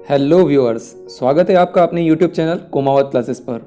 Hello viewers, स्वागत है आपका अपने यूट्यूब चैनल कुमावत क्लासेस पर।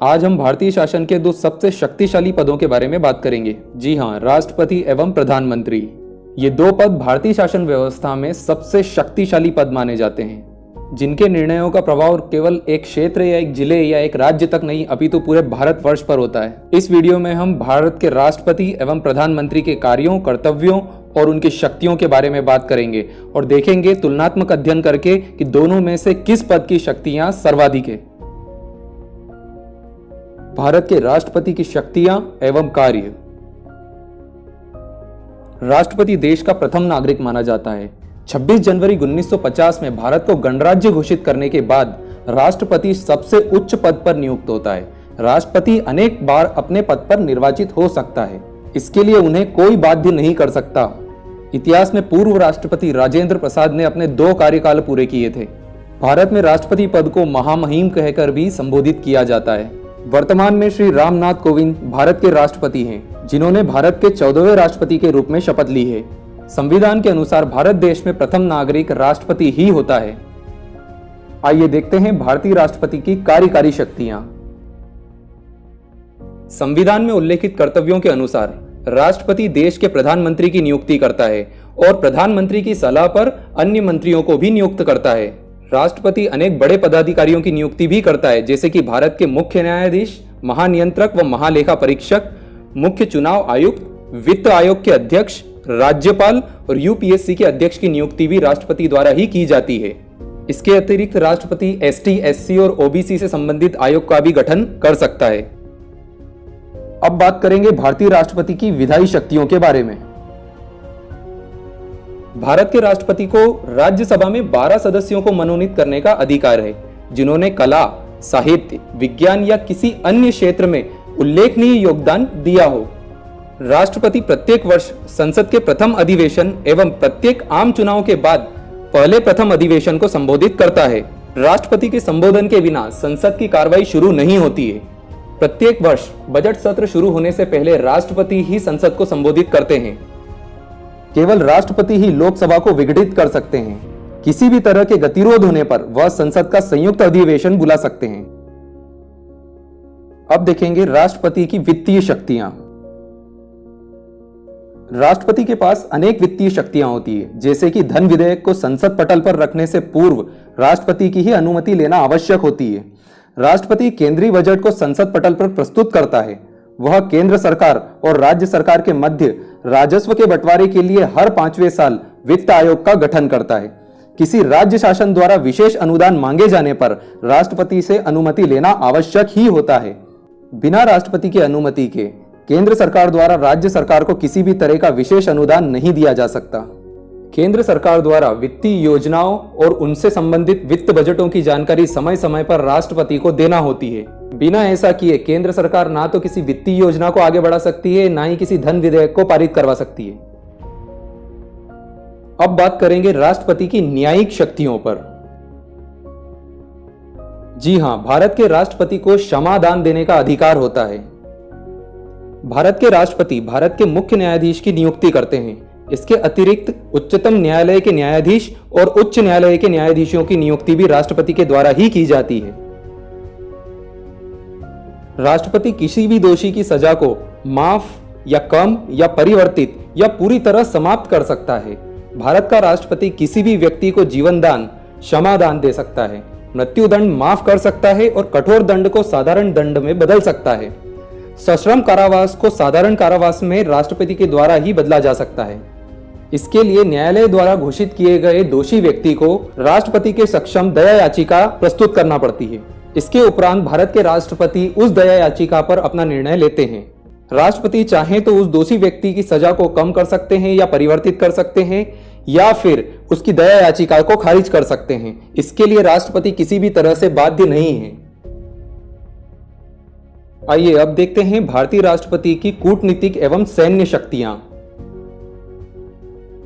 आज हम भारतीय शासन के दो सबसे शक्तिशाली पदों के बारे में बात करेंगे। जी हाँ, राष्ट्रपति एवं प्रधानमंत्री। ये दो पद भारतीय शासन व्यवस्था में सबसे शक्तिशाली पद माने जाते हैं, जिनके निर्णयों का प्रभाव केवल एक क्षेत्र या एक जिले या एक राज्य तक नहीं अपितु पूरे भारतवर्ष पर होता है। इस वीडियो में हम भारत के राष्ट्रपति एवं प्रधानमंत्री के कार्यों, कर्तव्यों और उनकी शक्तियों के बारे में बात करेंगे और देखेंगे तुलनात्मक अध्ययन करके कि दोनों में से किस पद की शक्तियां सर्वाधिक है। भारत के राष्ट्रपति की शक्तियां एवं कार्य। राष्ट्रपति देश का प्रथम नागरिक माना जाता है। 26 जनवरी 1950 में भारत को गणराज्य घोषित करने के बाद राष्ट्रपति सबसे उच्च पद पर नियुक्त होता है। राष्ट्रपति अनेक बार अपने पद पर निर्वाचित हो सकता है, इसके लिए उन्हें कोई बाध्य नहीं कर सकता। इतिहास में पूर्व राष्ट्रपति राजेंद्र प्रसाद ने अपने 2 कार्यकाल पूरे किए थे। भारत में राष्ट्रपति पद को महामहिम कहकर भी संबोधित किया जाता है। वर्तमान में श्री रामनाथ कोविंद भारत के राष्ट्रपति हैं, जिन्होंने भारत के 14वें राष्ट्रपति के रूप में शपथ ली है। संविधान के अनुसार भारत देश में प्रथम नागरिक राष्ट्रपति ही होता है। आइए देखते हैं भारतीय राष्ट्रपति की कार्यकारी शक्तियां। संविधान में उल्लेखित कर्तव्यों के अनुसार राष्ट्रपति देश के प्रधानमंत्री की नियुक्ति करता है और प्रधानमंत्री की सलाह पर अन्य मंत्रियों को भी नियुक्त करता है। राष्ट्रपति अनेक बड़े पदाधिकारियों की नियुक्ति भी करता है, जैसे कि भारत के मुख्य न्यायाधीश, महानियंत्रक व महालेखा परीक्षक, मुख्य चुनाव आयुक्त, वित्त आयोग के अध्यक्ष, राज्यपाल और यूपीएससी के अध्यक्ष की नियुक्ति भी राष्ट्रपति द्वारा ही की जाती है। इसके अतिरिक्त राष्ट्रपति एसटी, एससी और ओबीसी से संबंधित आयोग का भी गठन कर सकता है। अब बात करेंगे भारतीय राष्ट्रपति की विधायी शक्तियों के बारे में। भारत के राष्ट्रपति को राज्यसभा में 12 सदस्यों को मनोनीत करने का अधिकार है, जिन्होंने कला, साहित्य, विज्ञान या किसी अन्य क्षेत्र में उल्लेखनीय योगदान दिया हो। राष्ट्रपति प्रत्येक वर्ष संसद के प्रथम अधिवेशन एवं प्रत्येक आम चुनाव के बाद पहले प्रथम अधिवेशन को संबोधित करता है। राष्ट्रपति के संबोधन के बिना संसद की कार्रवाई शुरू नहीं होती है। प्रत्येक वर्ष बजट सत्र शुरू होने से पहले राष्ट्रपति ही संसद को संबोधित करते हैं। केवल राष्ट्रपति ही लोकसभा को विघटित कर सकते हैं। किसी भी तरह के गतिरोध होने पर वह संसद का संयुक्त अधिवेशन बुला सकते हैं। अब देखेंगे राष्ट्रपति की वित्तीय शक्तियां। राष्ट्रपति के पास अनेक वित्तीय शक्तियां होती है, जैसे कि धन विधेयक को संसद पटल पर रखने से पूर्व राष्ट्रपति की ही अनुमति लेना आवश्यक होती है। राष्ट्रपति केंद्रीय बजट को संसद पटल पर प्रस्तुत करता है। वह केंद्र सरकार और राज्य सरकार के मध्य राजस्व के बंटवारे के लिए हर 5वें साल वित्त आयोग का गठन करता है। किसी राज्य शासन द्वारा विशेष अनुदान मांगे जाने पर राष्ट्रपति से अनुमति लेना आवश्यक ही होता है। बिना राष्ट्रपति की अनुमति के केंद्र सरकार द्वारा राज्य सरकार को किसी भी तरह का विशेष अनुदान नहीं दिया जा सकता। केंद्र सरकार द्वारा वित्तीय योजनाओं और उनसे संबंधित वित्त बजटों की जानकारी समय समय पर राष्ट्रपति को देना होती है। बिना ऐसा किए केंद्र सरकार ना तो किसी वित्तीय योजना को आगे बढ़ा सकती है, ना ही किसी धन विधेयक को पारित करवा सकती है। अब बात करेंगे राष्ट्रपति की न्यायिक शक्तियों पर। जी हां, भारत के राष्ट्रपति को क्षमादान देने का अधिकार होता है। भारत के राष्ट्रपति भारत के मुख्य न्यायाधीश की नियुक्ति करते हैं। इसके अतिरिक्त उच्चतम न्यायालय के न्यायाधीश और उच्च न्यायालय के न्यायाधीशों की नियुक्ति भी राष्ट्रपति के द्वारा ही की जाती है। राष्ट्रपति किसी भी दोषी की सजा को माफ या कम या परिवर्तित या पूरी तरह समाप्त कर सकता है। भारत का राष्ट्रपति किसी भी व्यक्ति को जीवन दान, क्षमादान दे सकता है, मृत्युदंड माफ कर सकता है और कठोर दंड को साधारण दंड में बदल सकता है। सश्रम कारावास को साधारण कारावास में राष्ट्रपति के द्वारा ही बदला जा सकता है। इसके लिए न्यायालय द्वारा घोषित किए गए दोषी व्यक्ति को राष्ट्रपति के समक्ष दया याचिका प्रस्तुत करना पड़ती है। इसके उपरांत भारत के राष्ट्रपति उस दया याचिका पर अपना निर्णय लेते हैं। राष्ट्रपति चाहे तो उस दोषी व्यक्ति की सजा को कम कर सकते हैं या परिवर्तित कर सकते हैं, या फिर उसकी दया याचिका को खारिज कर सकते हैं। इसके लिए राष्ट्रपति किसी भी तरह से बाध्य नहीं है। आइए अब देखते हैं भारतीय राष्ट्रपति की कूटनीतिक एवं सैन्य शक्तियां।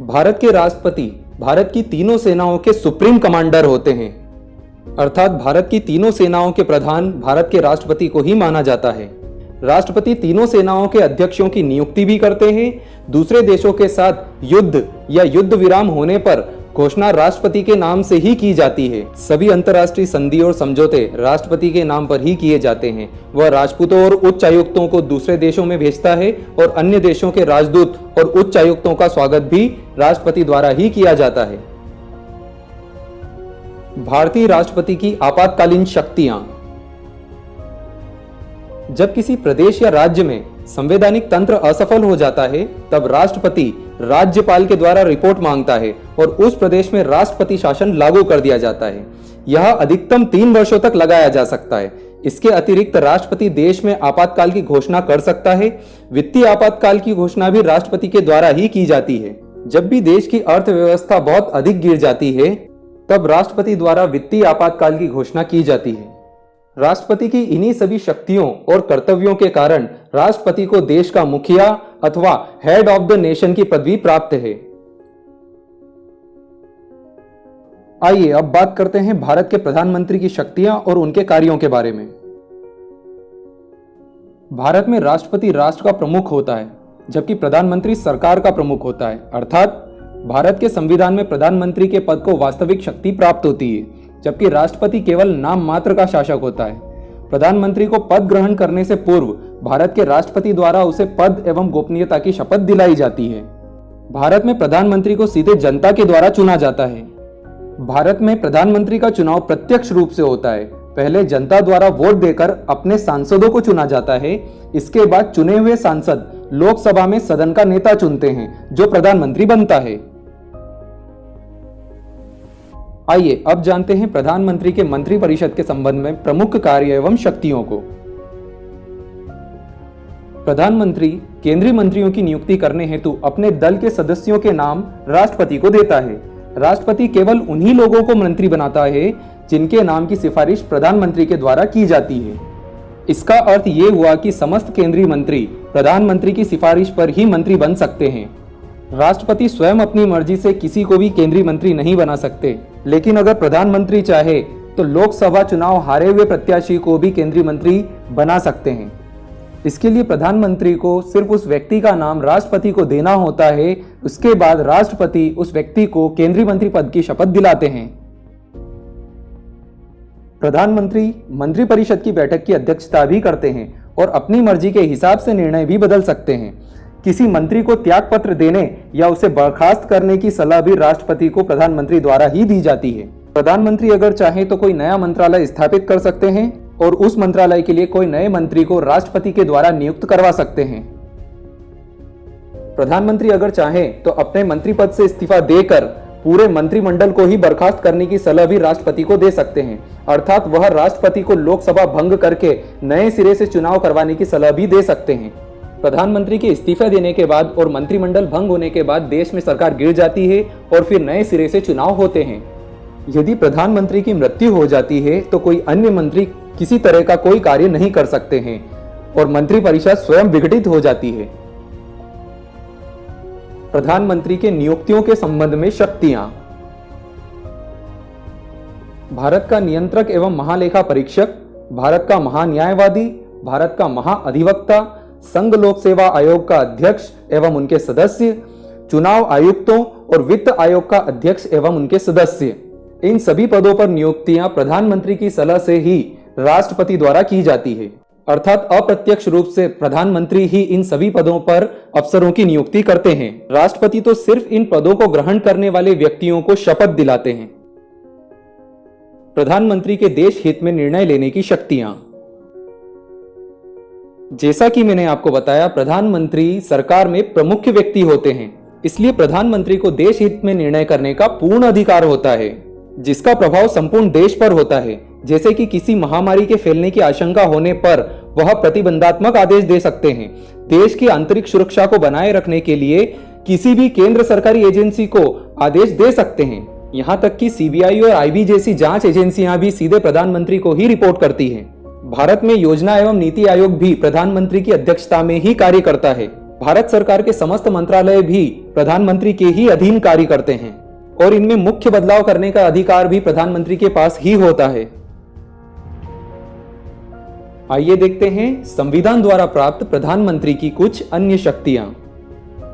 भारत के राष्ट्रपति भारत की तीनों सेनाओं के सुप्रीम कमांडर होते हैं, अर्थात भारत की तीनों सेनाओं के प्रधान भारत के राष्ट्रपति को ही माना जाता है। राष्ट्रपति तीनों सेनाओं के अध्यक्षों की नियुक्ति भी करते हैं। दूसरे देशों के साथ युद्ध या युद्ध विराम होने पर घोषणा राष्ट्रपति के नाम से ही की जाती है। सभी अंतर्राष्ट्रीय संधि और समझौते राष्ट्रपति के नाम पर ही किए जाते हैं। वह राजपूतों और उच्चायुक्तों को दूसरे देशों में भेजता है और अन्य देशों के राजदूत और उच्चायुक्तों का स्वागत भी राष्ट्रपति द्वारा ही किया जाता है। भारतीय राष्ट्रपति की आपातकालीन शक्तियां। जब किसी प्रदेश या राज्य में संवैधानिक तंत्र असफल हो जाता है, तब राष्ट्रपति राज्यपाल के द्वारा रिपोर्ट मांगता है और उस प्रदेश में राष्ट्रपति शासन लागू कर दिया जाता है। यह अधिकतम 3 वर्षों तक लगाया जा सकता है। इसके अतिरिक्त राष्ट्रपति देश में आपातकाल की घोषणा कर सकता है। वित्तीय आपातकाल की घोषणा भी राष्ट्रपति के द्वारा ही की जाती है। जब भी देश की अर्थव्यवस्था बहुत अधिक गिर जाती है, तब राष्ट्रपति द्वारा वित्तीय आपातकाल की घोषणा की जाती है। राष्ट्रपति की इन्हीं सभी शक्तियों और कर्तव्यों के कारण राष्ट्रपति को देश का मुखिया अथवा हेड ऑफ द नेशन की पदवी प्राप्त है। आइए अब बात करते हैं भारत के प्रधानमंत्री की शक्तियां और उनके कार्यों के बारे में। भारत में राष्ट्रपति राष्ट्र का प्रमुख होता है, जबकि प्रधानमंत्री सरकार का प्रमुख होता है। अर्थात भारत के संविधान में प्रधानमंत्री के पद को वास्तविक शक्ति प्राप्त होती है, जबकि राष्ट्रपति केवल नाम मात्र का शासक होता है। प्रधानमंत्री को पद ग्रहण करने से पूर्व भारत के राष्ट्रपति द्वारा उसे पद एवं गोपनीयता की शपथ दिलाई जाती है। भारत में प्रधानमंत्री को सीधे जनता के द्वारा चुना जाता है। भारत में प्रधानमंत्री का चुनाव प्रत्यक्ष रूप से होता है। पहले जनता द्वारा वोट देकर अपने सांसदों को चुना जाता है। इसके बाद चुने हुए सांसद लोकसभा में सदन का नेता चुनते हैं, जो प्रधानमंत्री बनता है। आइए अब जानते हैं प्रधानमंत्री के मंत्रिपरिषद के संबंध में प्रमुख कार्य एवं शक्तियों को। प्रधानमंत्री केंद्रीय मंत्रियों की नियुक्ति करने हेतु अपने दल के सदस्यों के नाम राष्ट्रपति को देता है। राष्ट्रपति केवल उन्हीं लोगों को मंत्री बनाता है जिनके नाम की सिफारिश प्रधानमंत्री के द्वारा की जाती है। इसका अर्थ ये हुआ कि समस्त केंद्रीय मंत्री प्रधानमंत्री की सिफारिश पर ही मंत्री बन सकते हैं। राष्ट्रपति स्वयं अपनी मर्जी से किसी को भी केंद्रीय मंत्री नहीं बना सकते, लेकिन अगर प्रधानमंत्री चाहे तो लोकसभा चुनाव हारे हुए प्रत्याशी को भी केंद्रीय मंत्री बना सकते हैं। इसके लिए प्रधानमंत्री को सिर्फ उस व्यक्ति का नाम राष्ट्रपति को देना होता है। उसके बाद राष्ट्रपति उस व्यक्ति को केंद्रीय मंत्री पद की शपथ दिलाते हैं। प्रधानमंत्री मंत्रिपरिषद की बैठक की अध्यक्षता भी करते हैं और अपनी मर्जी के हिसाब से निर्णय भी बदल सकते हैं। किसी मंत्री को त्यागपत्र देने या उसे बर्खास्त करने की सलाह भी राष्ट्रपति को प्रधानमंत्री द्वारा ही दी जाती है। प्रधानमंत्री अगर चाहे तो कोई नया मंत्रालय स्थापित कर सकते हैं और उस मंत्रालय के लिए कोई नए मंत्री को राष्ट्रपति के द्वारा नियुक्त करवा सकते हैं। प्रधानमंत्री अगर चाहे तो अपने मंत्री पद से इस्तीफा देकर पूरे मंत्रिमंडल को ही बर्खास्त करने की सलाह भी राष्ट्रपति को दे सकते हैं। अर्थात वह राष्ट्रपति को लोकसभा भंग करके नए सिरे से चुनाव करवाने की सलाह भी दे सकते हैं। प्रधानमंत्री के इस्तीफा देने के बाद और मंत्रिमंडल भंग होने के बाद देश में सरकार गिर जाती है और फिर नए सिरे से चुनाव होते हैं। यदि प्रधानमंत्री की मृत्यु हो जाती है तो कोई अन्य मंत्री किसी तरह का कोई कार्य नहीं कर सकते हैं और मंत्रिपरिषद स्वयं विघटित हो जाती है। प्रधानमंत्री के नियुक्तियों के संबंध में शक्तियां। भारत का नियंत्रक एवं महालेखा परीक्षक, भारत का महान्यायवादी, भारत का महाअधिवक्ता, संघ लोक सेवा आयोग का अध्यक्ष एवं उनके सदस्य, चुनाव आयुक्तों और वित्त आयोग का अध्यक्ष एवं उनके सदस्य, इन सभी पदों पर नियुक्तियां प्रधानमंत्री की सलाह से ही राष्ट्रपति द्वारा की जाती है। अर्थात अप्रत्यक्ष रूप से प्रधानमंत्री ही इन सभी पदों पर अफसरों की नियुक्ति करते हैं। राष्ट्रपति तो सिर्फ इन पदों को ग्रहण करने वाले व्यक्तियों को शपथ दिलाते हैं। प्रधानमंत्री के देश हित में निर्णय लेने की शक्तियां। जैसा कि मैंने आपको बताया, प्रधानमंत्री सरकार में प्रमुख व्यक्ति होते हैं, इसलिए प्रधानमंत्री को देश हित में निर्णय करने का पूर्ण अधिकार होता है, जिसका प्रभाव संपूर्ण देश पर होता है। जैसे कि किसी महामारी के फैलने की आशंका होने पर वह प्रतिबंधात्मक आदेश दे सकते हैं। देश की आंतरिक सुरक्षा को बनाए रखने के लिए किसी भी केंद्र सरकारी एजेंसी को आदेश दे सकते हैं। यहाँ तक कि सीबीआई और आईबी जैसी जांच एजेंसियां भी सीधे प्रधानमंत्री को ही रिपोर्ट करती हैं। भारत में योजना एवं नीति आयोग भी प्रधानमंत्री की अध्यक्षता में ही कार्य करता है। भारत सरकार के समस्त मंत्रालय भी प्रधानमंत्री के ही अधीन कार्य करते हैं और इनमें मुख्य बदलाव करने का अधिकार भी प्रधानमंत्री के पास ही होता है। आइए देखते हैं संविधान द्वारा प्राप्त प्रधानमंत्री की कुछ अन्य शक्तियां।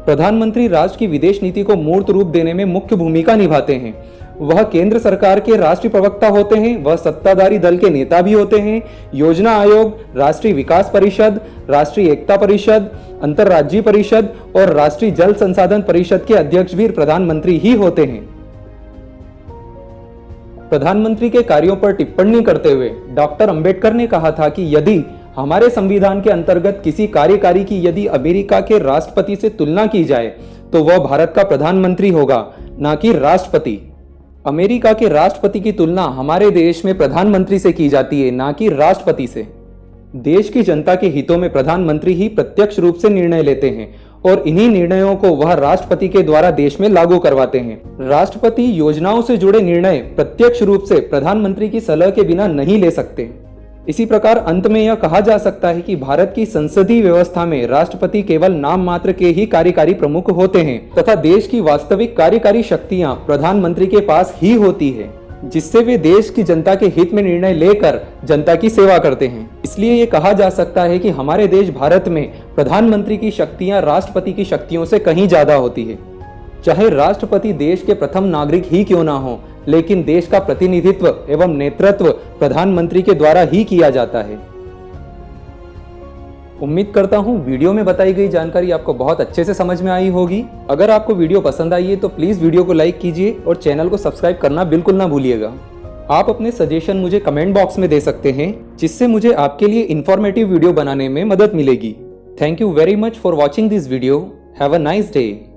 प्रधानमंत्री राष्ट्र की विदेश नीति को मूर्त रूप देने में मुख्य भूमिका निभाते हैं। वह केंद्र सरकार के राष्ट्रीय प्रवक्ता होते हैं, वह सत्ताधारी दल के नेता भी होते हैं। योजना आयोग, राष्ट्रीय विकास परिषद, राष्ट्रीय एकता परिषद, अंतर्राज्यीय परिषद और राष्ट्रीय जल संसाधन परिषद के अध्यक्ष भी प्रधानमंत्री ही होते हैं। प्रधानमंत्री के कार्यों पर टिप्पणी करते हुए डॉक्टर अंबेडकर ने कहा था कि यदि हमारे संविधान के अंतर्गत किसी कार्यकारी की यदि अमेरिका के राष्ट्रपति से तुलना की जाए तो वह भारत का प्रधानमंत्री होगा, ना कि राष्ट्रपति। अमेरिका के राष्ट्रपति की तुलना हमारे देश में प्रधानमंत्री से की जाती है, ना कि राष्ट्रपति से। देश की जनता के हितों में प्रधानमंत्री ही प्रत्यक्ष रूप से निर्णय लेते हैं और इन्हीं निर्णयों को वह राष्ट्रपति के द्वारा देश में लागू करवाते हैं। राष्ट्रपति योजनाओं से जुड़े निर्णय प्रत्यक्ष रूप से प्रधानमंत्री की सलाह के बिना नहीं ले सकते। इसी प्रकार अंत में यह कहा जा सकता है कि भारत की संसदीय व्यवस्था में राष्ट्रपति केवल नाम मात्र के ही कार्यकारी प्रमुख होते हैं तथा देश की वास्तविक कार्यकारी शक्तियां प्रधानमंत्री के पास ही होती है, जिससे वे देश की जनता के हित में निर्णय लेकर जनता की सेवा करते हैं। इसलिए ये कहा जा सकता है कि हमारे देश भारत में प्रधानमंत्री की शक्तियां राष्ट्रपति की शक्तियों से कहीं ज्यादा होती है। चाहे राष्ट्रपति देश के प्रथम नागरिक ही क्यों ना हो, लेकिन देश का प्रतिनिधित्व एवं नेतृत्व प्रधानमंत्री के द्वारा ही किया जाता है। उम्मीद करता हूं वीडियो में बताई गई जानकारी आपको बहुत अच्छे से समझ में आई होगी। अगर आपको वीडियो पसंद आई है तो प्लीज वीडियो को लाइक कीजिए और चैनल को सब्सक्राइब करना बिल्कुल ना भूलिएगा। आप अपने सजेशन मुझे कमेंट बॉक्स में दे सकते हैं, जिससे मुझे आपके लिए इंफॉर्मेटिव वीडियो बनाने में मदद मिलेगी। Thank you very much for watching this video. Have a nice day.